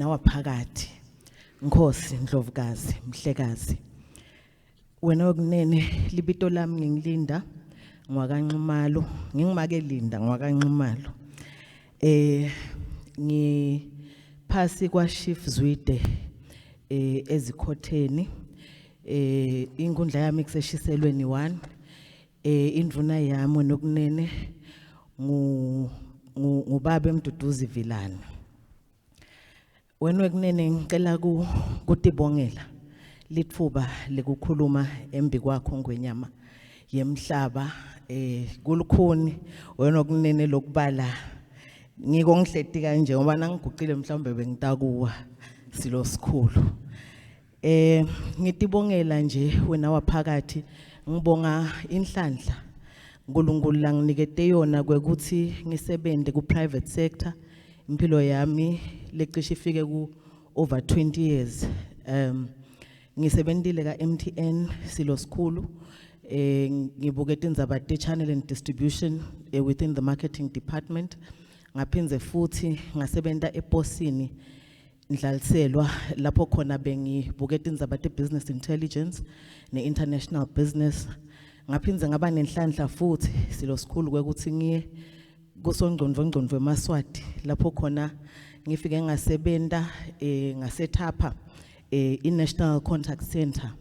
nawaphakathi. Nkosi Ndlovukazi, Mhlekazi. Wena okunene libito lami ngingilinda ngwakanxumalo, ngingimake Linda ngwakanxumalo. Ngiphasi kwa Chief Zwide ezikhotheni. Inkundla yami kuseshiselweni 1. Indvuna yami nokunene nguBaba Mduduzi Vilana. Wena okunene ngicela kutibongela litfuba lekukhuluma embi kwakho ngwenyama yemhlaba. Kulukhuni wena okunene lokubala ngiko ngihleti kanje ngoba nangiguqile mhlawumbe bengitakuwa silo sikhulu. Ngitibongela nje wena waphakathi, ngibonga inhlanhla uNkulunkulu langinikete yona kwekuthi ngisebenze ku private sector. Impilo yami lecishe ifike ku over 20 years. Ngisebentile ka MTN silo sikhulu. Ngibukete indzaba channel and distribution within the marketing department. Ngaphinze futhi ngasebenta eposini ndlaliselwa lapho khona bengibukete indzaba business intelligence ne international business. Ngaphinze ngaba nenhlanhla futhi silo sikhulu kwekuthi ngiye kusongqondvo Mswati lapho khona ngifike ngasebenta ngasethapha i-National Contact Center.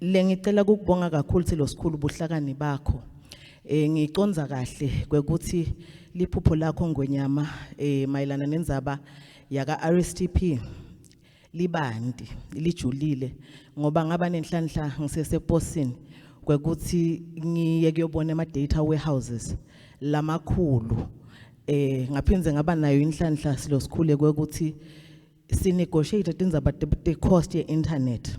Lengicela ukubonga kakhulu silo sikhulu buhlakani bakho. Ngiconza kahle kwekuthi liphupho lakho ngwenyama mayelana nenzaba yaka RSTP libandi lijulile ngoba ngaba nenhlanhla ngiseseposini kwekuthi ngiye kuyobona ama data warehouses lamakhulu. Ngaphinze ngaba nayo inhlanhla silo sikhulu kwekuthi sinegotiate indzaba the cost ye internet.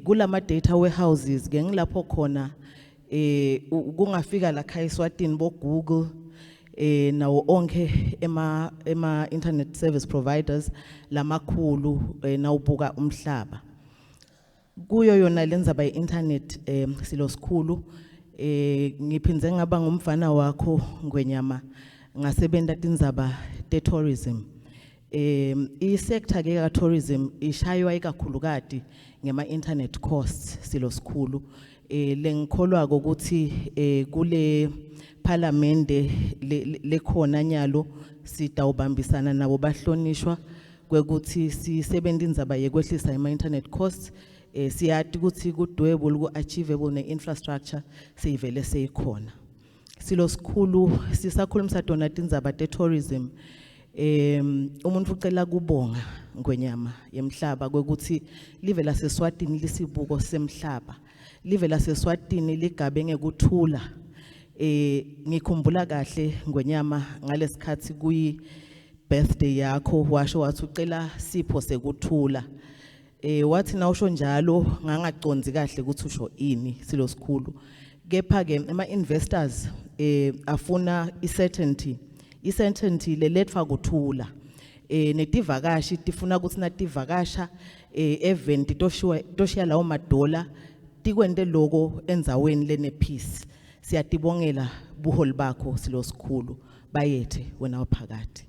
Kulama data warehouses ke ngilapho khona kungafika la Eswatini bo Google nawo onke ema internet service providers lamakhulu nawubuka umhlaba. Kuyo yona lenzaba ye-internet silo sikhulu ngiphinze ngaba ngumfana wakho ngwenyama ngasebenta tindzaba tourism. I-sector ke ka tourism ishaywa ikakhulukati ngema internet costs silo sikhulu. Lengikholwa ukuthi kule parliamente lekhona nyalo sitawubambisana nabo bahlonishwa kwekuthi sisebenza indzaba yekwehlisa ama internet costs. Siyati ukuthi kudwebule ku-achievable ne-infrastructure seyivele seyikhona. Silo sikhulu sisakhulumisa tona tindzaba tourism. Umuntu ucela kubonga ngwenyama yemhlaba kwekuthi live laseSwatini lisibuko semhlaba. Live laseSwatini ligabe ngekuthula. Ngikhumbula kahle ngwenyama ngalesikhathi kuyi birthday yakho washo wathi ucela sipho sekuthula. Wathi nawusho njalo ngangaconzi kahle ukuthi usho ini silo sikhulu. Kepha ke ama investors afuna i-certainty leletfa kuthula. Netivakashi tifuna ukuthi nativakasha event toshiya lawo madola tikwente loko endzaweni lene peace. Siyatibongela buholi bakho silo sikhulu bayethe wena waphakathi.